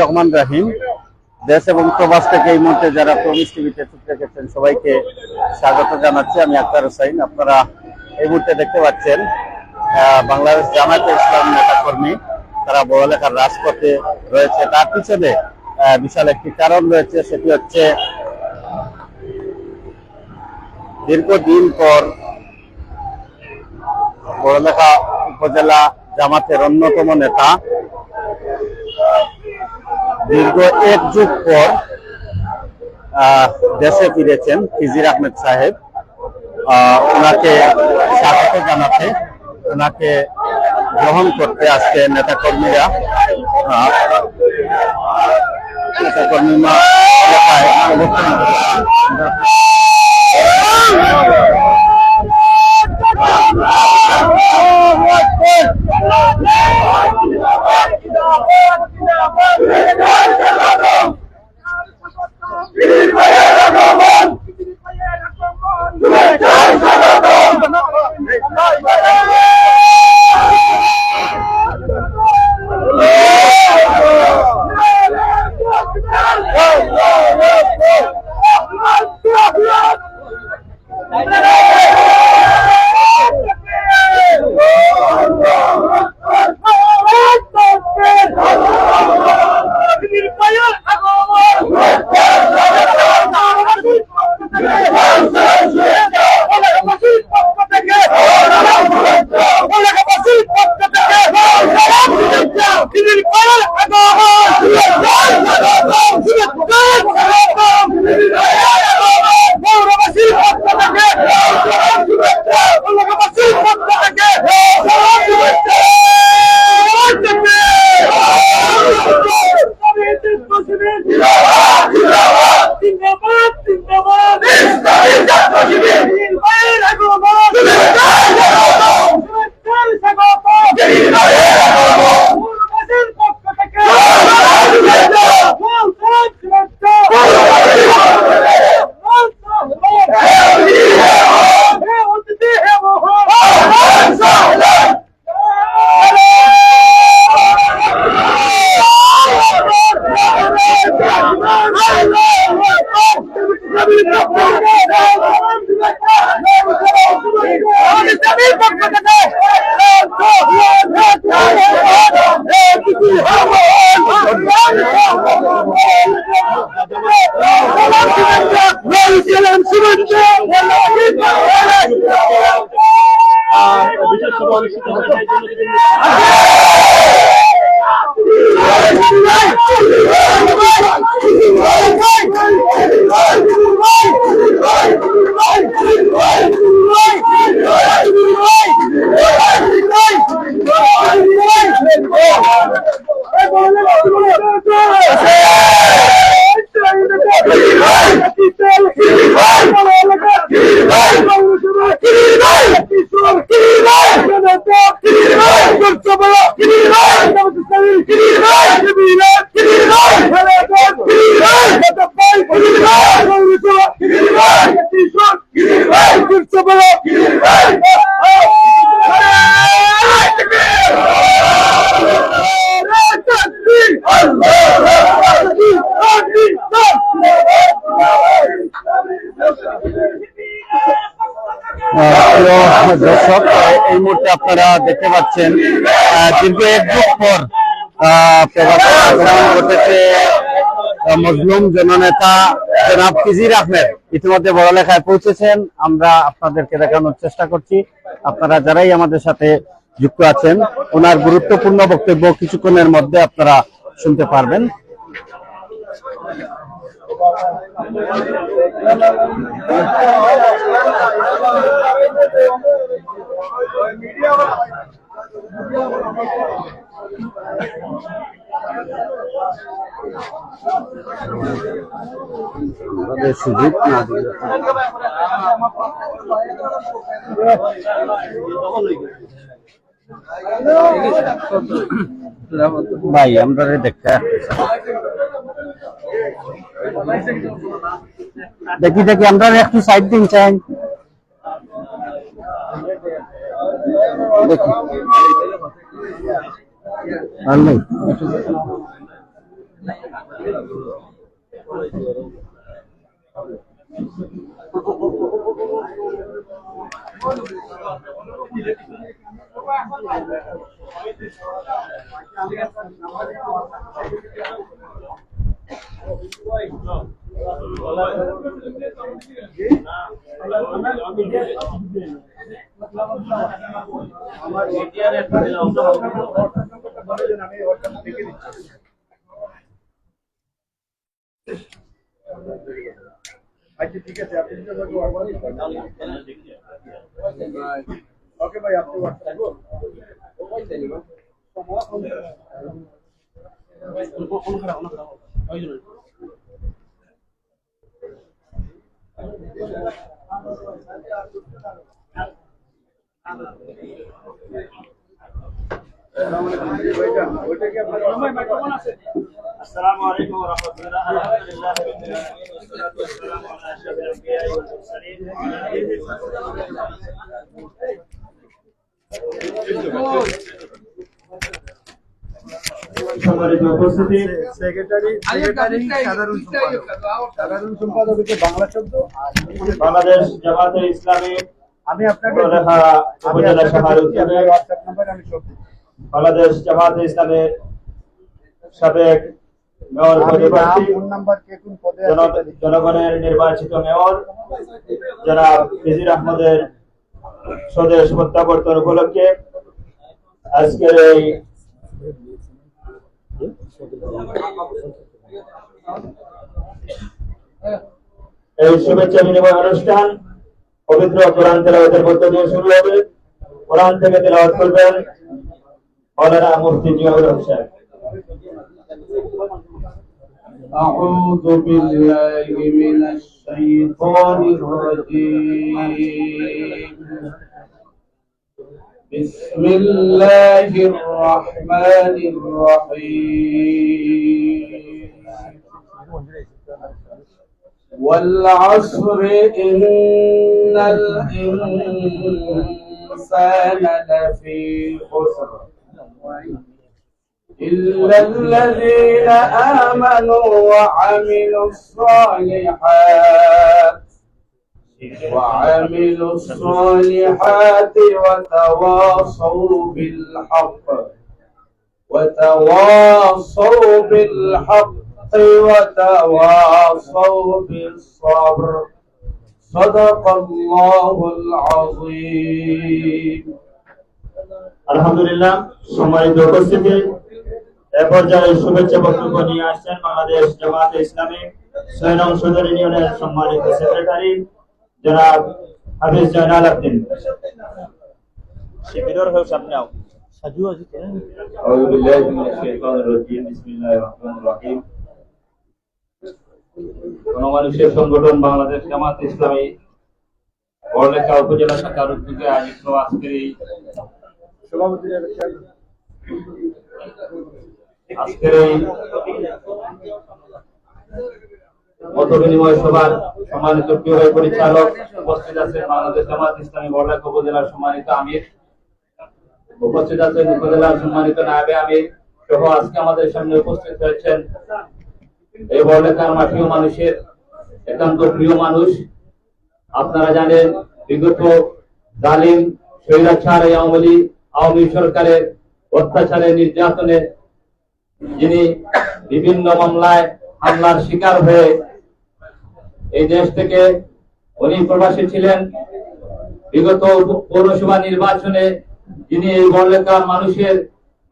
রহমান রাহিম। দেশ এবং প্রবাস থেকে এই মুহূর্তে যারা প্রমিস টিভিতে চোখ রেখেছেন সবাইকে স্বাগত জানাচ্ছি। আমি আক্তার হোসাইন। আপনারা এই মুহূর্তে দেখতে পাচ্ছেন বাংলাদেশ জামায়াতে ইসলাম নেতাকর্মী তারা বড়লেখার রাজপথে রয়েছে। তার পিছনে বিশাল একটি কারণ রয়েছে, সেটি হচ্ছে দীর্ঘদিন পর বড়লেখা উপজেলা জামাতের অন্যতম নেতা দীর্ঘ এক যুগ পর দেশে ফিরেছেন খিজির আহমেদ সাহেব। ওনাকে স্বাগত জানাতে, ওনাকে গ্রহণ করতে আজকে নেতাকর্মীরা এলাকায় অবস্থান করেছেন। দর্শক, এই মুহূর্তে আপনারা দেখতে পাচ্ছেন দীর্ঘ এক যুগ পর ঘটেছে মজলুম জননেতা জনাব খিজির আহমেদ ইতিমধ্যে বড়লেখায় পৌঁছেছেন। আমরা আপনাদেরকে দেখানোর চেষ্টা করছি। আপনারা যারাই আমাদের সাথে যুক্ত আছেন, ওনার গুরুত্বপূর্ণ বক্তব্য কিছুক্ষণের মধ্যে আপনারা শুনতে পারবেন। সুযোগ না দিয়ে ভাই আমরা দেখতে দেখি আমরা একটু সাইড দিন চাই দেখি আচ্ছা ঠিক আছে আপনি যদি আমাকে হোয়াটসঅ্যাপ করেন ওকে ভাই আপনি হোয়াটসঅ্যাপ ওইটা কি আপনার মাইক্রোফোন আছে السلام عليكم ورحمة الله الحمد لله رب العالمين والصلاة والسلام على أشرف الأنبياء والمرسلين সম্মানিত উপস্থিতি সেক্রেটারি সাধারণ সম্পাদক হচ্ছে বাংলা শব্দ বাংলাদেশ জামাতে ইসলামী আমি আপনাকে উপজেলা শাখার উদ্যোগে হোয়াটসঅ্যাপ নাম্বার আমি সব দিচ্ছি বাংলাদেশ জামাতে ইসলামের সাবেক মেয়র পদে প্রার্থী ফোন নাম্বার কে কোন পদে আছে জনগণের নির্বাচিত মেয়র জনাব ফিজির আহমদের স্বদেশ প্রত্যাবর্তন উপলক্ষে আজকের এই শুভেচ্ছা বিনিময় অনুষ্ঠান পবিত্র কোরআন তেলাওয়াতের মধ্য দিয়ে শুরু হবে। কোরআন থেকে তেলাওয়াত করবেন মাওলানা মুফতি জিয়াউর রহমান সাহেব। أعوذ بالله من الشيطان الرجيم بسم الله الرحمن الرحيم والعصر إن الإنسان لفي خسر إلا الذين آمنوا وعملوا الصالحات وتواصوا بالحق وتواصوا بالصبر صدق الله العظيم আলহামদুলিল্লাহ। সম্মানিত উপস্থিতি, এ পর্যায়ে শুভেচ্ছা বক্তব্য নিয়ে আসছেন বাংলাদেশ জামাতে ইসলামী ৬ নং সদর ইউনিয়নের সম্মানিত সেক্রেটারি জনাব হাফিজ জয়নাল আব্দিন। শিবিরের হোক সামনে আও। আউযু বিল্লাহি মিনাশ শাইতানির রাজীম। বিসমিল্লাহির রহমানির রহিম। গণমানুষের সংগঠন বাংলাদেশ জামাতে ইসলামী বড়লেখা উপজেলা শাখার উদ্যোগে আয়োজিত আজকের এই মত বিনিময় সভার সম্মানিত প্রিয় ভাই পরিচালক, উপস্থিত আছেন বাংলাদেশ জামাত ইসলামী বড়লেখা উপজেলার সম্মানিত আমির, উপস্থিত আছেন উপজেলার সম্মানিত নায়েবে আমির সহ আজকে আমাদের সামনে উপস্থিত হয়েছেন এই বড়লেখার মাটিও মানুষের একান্ত প্রিয় মানুষ। আপনারা জানেন বিগত জালিম স্বৈরাচার আওয়ামী সরকারের অত্যাচারে নির্যাতনে যিনি বিভিন্ন মামলায় হামলার শিকার হয়ে এই দেশ থেকে উনি প্রবাসী ছিলেন। বিগত পৌরসভা নির্বাচনে যিনি এই বড়লেখার মানুষের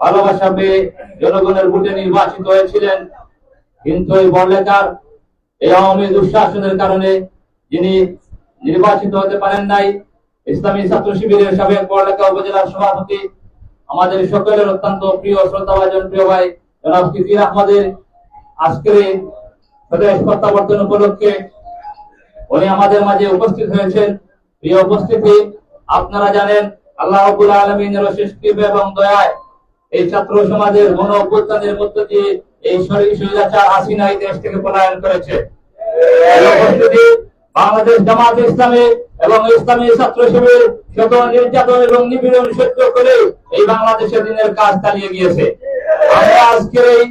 ভালোবাসা পেয়ে জনগণের ভোটে নির্বাচিত হয়েছিলেন, কিন্তু এই বড়লেখার এই আওয়ামী দুঃশাসনের কারণে যিনি নির্বাচিত হতে পারেন নাই। ইসলামী ছাত্র শিবিরের সাবেক বড়লেখা উপজেলার সভাপতি, আমাদের সকলের অত্যন্ত প্রিয় শ্রদ্ধাভাজন প্রিয় ভাই জনাব ফিজির আহমদের আজকের এই স্বদেশ প্রত্যাবর্তন উপলক্ষে উনি আমাদের মাঝে উপস্থিত হয়েছেন। প্রিয় উপস্থিতি, আপনারা জানেন আল্লাহ রাব্বুল আলামিনের অশেষ কৃপা এবং দয়ায় এই ছাত্র সমাজের গণ অভ্যুত্থানের মধ্য দিয়ে এই স্বৈরাচার হাসিনা এই দেশ থেকে পলায়ন করেছে। বাংলাদেশ জামাত ইসলামী এবং ইসলামী ছাত্র শিবির শত নির্যাতন এবং নিপীড়ন সহ্য করে এই বাংলাদেশের দিনের কাজ চালিয়ে গিয়েছে। আমরা আজকের এই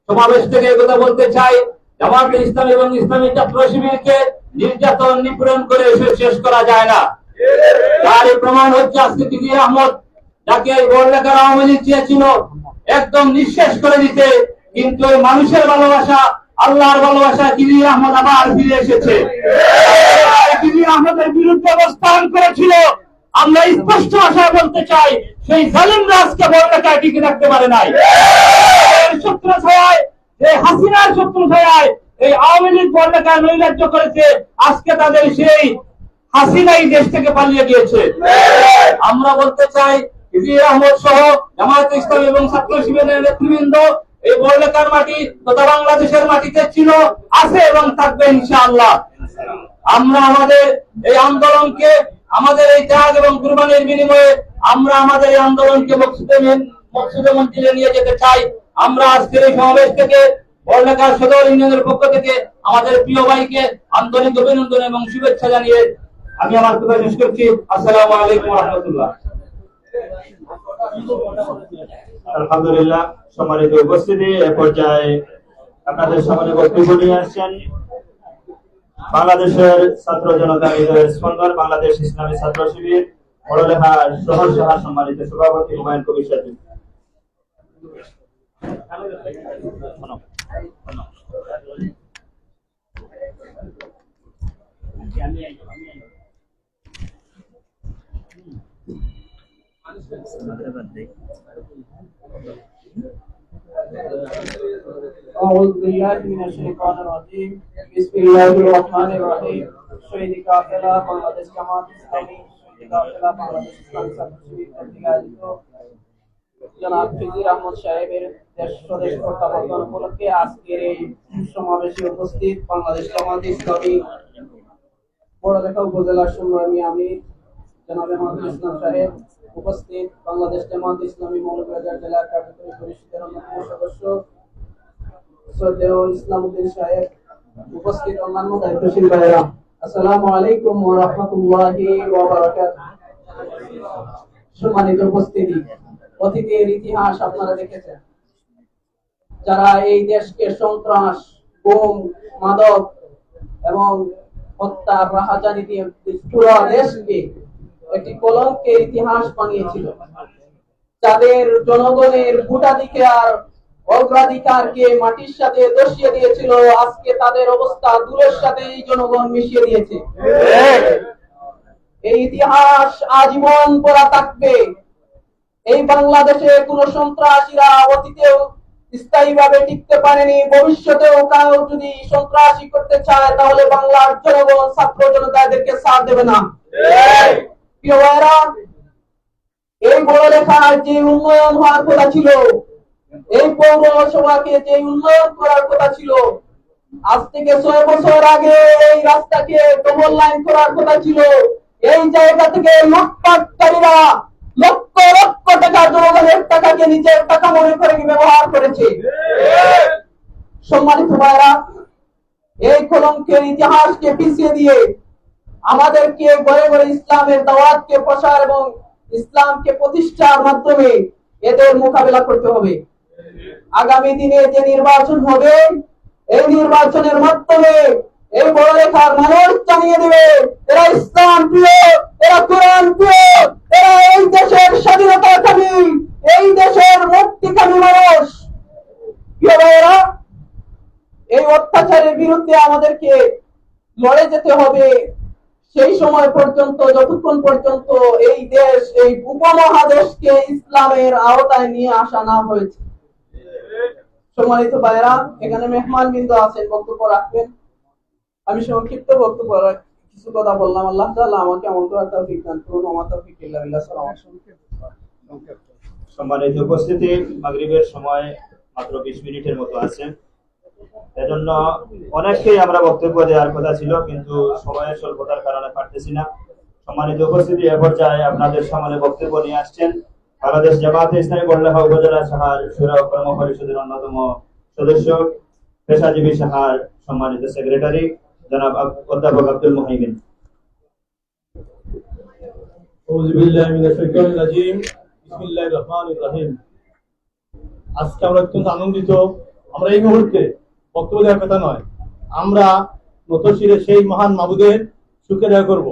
সমাবেশ থেকে কথা বলতে চাই, জামাতে ইসলামী এবং ইসলামী ছাত্র শিবিরকে নির্যাতন নিপীড়ন করে শেষ করা যায় না। তার এই প্রমাণ হচ্ছে আজকে দিদির আহমদ, যাকে এই বড়লেখার আওয়ামী লীগ চেয়েছিল একদম নিঃশেষ করে দিতে, কিন্তু এই মানুষের ভালোবাসা, আল্লাহর ভালোবাসা দিদির আহমদ আবার ফিরে এসেছে। দিদির আহমদের বিরুদ্ধে অবস্থান করেছিল, আমরা স্পষ্ট ভাষায় বলতে চাই, সেই জালিমরা আজকে বড়লেখায় টিকে থাকতে পারে নাই। শত্রু ছায়ায়, এই হাসিনার শত্রু ছায়ায় এই আওয়ামী লীগ বড়লেখায় নৈরাজ্য করেছে, আজকে তাদের সেই হাসিনাই দেশ থেকে পালিয়ে গিয়েছে। আমরা বলতে চাই, দিদির আহমদ সহ জামায়াতে ইসলামী এবং ছাত্র শিবিরের নেতৃবৃন্দ এই বড়লেখার মাটি তথা বাংলাদেশের মাটিতে ছিল, আছে এবং থাকবে ইনশাআল্লাহ। আমরা আমাদের এই আন্দোলনকে, আমাদের এই ত্যাগ এবং কুরবানির বিনিময়ে আমরা আমাদের এই আন্দোলনকে মকসুদে মঞ্জিলে নিয়ে যেতে চাই। আমরা আজকের এই সমাবেশ থেকে বড়লেখা সদর ইউনিয়নের পক্ষ থেকে আমাদের প্রিয় ভাইকে আন্তরিক অভিনন্দন এবং শুভেচ্ছা জানিয়ে আমি আমার কথা শেষ করছি। আসসালামু আলাইকুম ওয়া রাহমাতুল্লাহ। আলহামদুলিল্লাহ, সম্মানিত উপস্থিতি, এ পর্যায়ে আপনাদের সামনে বক্তব্য নিয়ে আসছেন বাংলাদেশের ছাত্র জনতা বিজয়ের স্পন্দন বাংলাদেশ ইসলামী ছাত্র শিবির বড়লেখা শহর শাখা সম্মানিত সভাপতি হুমায়ুন কবির সাহেব। أعوذ بالله من الشيطان الرجيم بسم الله الرحمن الرحيم শহীদ কাফেলা বাংলাদেশ জামাত ইসলামী শহীদ কাফেলা বাংলাদেশ ইসলামী ছাত্র শিবির কর্তৃক আয়োজিত জনাব দিদির আহমদ সাহেবের দেশ স্বদেশ প্রত্যাবর্তন উপলক্ষে আজকের এই সমাবেশে উপস্থিত বাংলাদেশ জামাত ইসলামী বড়লেখা উপজেলার সংগ্রামী আমির জনাব মাহমুদুল ইসলাম সাহেব, উপস্থিত বাংলাদেশ জামাত ইসলামী মৌলভীবাজার জেলা কার্যকরী পরিষদের অন্যতম সদস্য শ্রদ্ধেয় ইসলামউদ্দিন সাহেব, উপস্থিত অন্যান্য দায়িত্বশীল ভাইয়েরা, আসসালামু আলাইকুম ওয়া রাহমাতুল্লাহি ওয়া বারাকাতুহু। সম্মানিত উপস্থিতি, অতীতের ইতিহাস আপনারা দেখেছেন, যারা এই দেশকে সন্ত্রাস, গুম, মাদক এবং হত্যার রাহাজানি দিয়ে পুরো দেশকে একটি কলঙ্কের ইতিহাস বানিয়েছিল, যাদের জনগণের ভোটাধিকার অগ্রাধিকারকে মাটির সাথে দশিয়ে দিয়েছিল, আজকে তাদের অবস্থা দূরের সাথে এই জনগণ মিশিয়ে দিয়েছে। এই ইতিহাস আজীবন পড়া থাকবে। এই বাংলাদেশে কোন সন্ত্রাসীরা অতীতেও স্থায়ীভাবে টিকতে পারেনি, ভবিষ্যতেও কাউ যদি সন্ত্রাসী করতে চায় তাহলে বাংলার জনগণ, ছাত্র জনতা এদেরকে সাথ দেবে না। প্রিয় ভাইরা, এই বড়লেখার যে উন্নয়ন হওয়ার কথা ছিল, এই পৌরসভাকে যে উন্নয়ন করার কথা ছিল, আজ থেকে 6 বছর আগে এই রাস্তাকে ডবল লাইন করার কথা ছিল। এই জায়গা থেকে লুটপাটকারীরা লক্ষ লক্ষ টাকা জনগণের টাকাকে নিজের টাকা মনে করে ব্যবহার করেছে। সম্মানিত ভাইরা, এই কলঙ্কের ইতিহাসকে পিছিয়ে দিয়ে আমাদেরকে ঘরে ঘরে ইসলামের দাওয়াতকে প্রসার এবং ইসলামকে প্রতিষ্ঠার মাধ্যমে এদের মোকাবেলা করতে হবে। আগামী দিনে যে নির্বাচন হবে, এই নির্বাচনের মাধ্যমে এই বড়লেখার মানুষ জানিয়ে দেবে এরা ইসলাম প্রিয়, এরা কোরআন প্রিয়, এরা এই দেশের স্বাধীনতা কামী, এই দেশের মুক্তিকামী মানুষ। প্রিয় ভাইয়েরা, এই অত্যাচারের বিরুদ্ধে আমাদেরকে লড়ে যেতে হবে সেই সময় পর্যন্ত, যতক্ষণ পর্যন্ত এই দেশ, এই উপমহাদেশকে ইসলামের আওতায় নিয়ে আসা না হয়েছে। সম্মানিত ভাইয়েরা, এখানে মেহমান বিন্দু আছেন, বক্তব্য রাখবেন। আমি সংক্ষিপ্ত বক্তব্য কিছু কথা বললাম। আল্লাহ তাআলা আমাকে আমল করার তৌফিক দান করুন। ওয়া মা তৌফিক ইল্লা বিল্লাহ। আসসালামু আলাইকুম। সম্মানিত উপস্থিতি, মাগরিবের সময় মাত্র 20 মিনিটের মতো আছে, এজন্য অনেককেই আমরা বক্তব্য দেওয়ার কথা ছিল, কিন্তু সময়ের স্বল্পতার কারণে পারতেছি না। সম্মানিত উপস্থিতি, এ পর্যায়ে আপনাদের সামনে বক্তব্য নিয়ে আসছেন বাংলাদেশ জামাতে ইসলামী বড়লেখা উপজেলা শাখার শুরা কর্ম পরিষদের অন্যতম সদস্য, পেশাজীবী শাখার সম্মানিত সেক্রেটারি জনাব অধ্যাপক আব্দুল মুহাইমিন। আউযু বিল্লাহি মিনাশ শাইতানির রাজীম। বিসমিল্লাহির রহমানির রহিম। আজকে আমরা অত্যন্ত আনন্দিত আমরা এই মুহূর্তে বক্তব্য দেওয়ার কথা নয়, আমরা নতশিরে সেই মহান মাবুদের শুকরিয়া আদায় করব,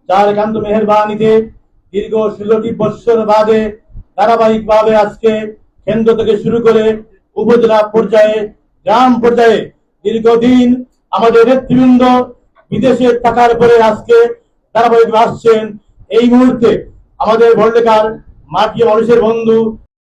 যার একান্ত মেহেরবানিতে দীর্ঘ 16টি বৎসর বাদে ধারাবাহিকভাবে আজকে কেন্দ্র থেকে শুরু করে উপজেলা পর্যায়ে, গ্রাম পর্যায়ে দীর্ঘদিন আমাদের নেতৃবৃন্দ বিদেশে থাকার পরে আজকে ধারাবাহিকভাবে আসছেন। এই মুহূর্তে আমাদের বড়লেখার মাটি মানুষের বন্ধু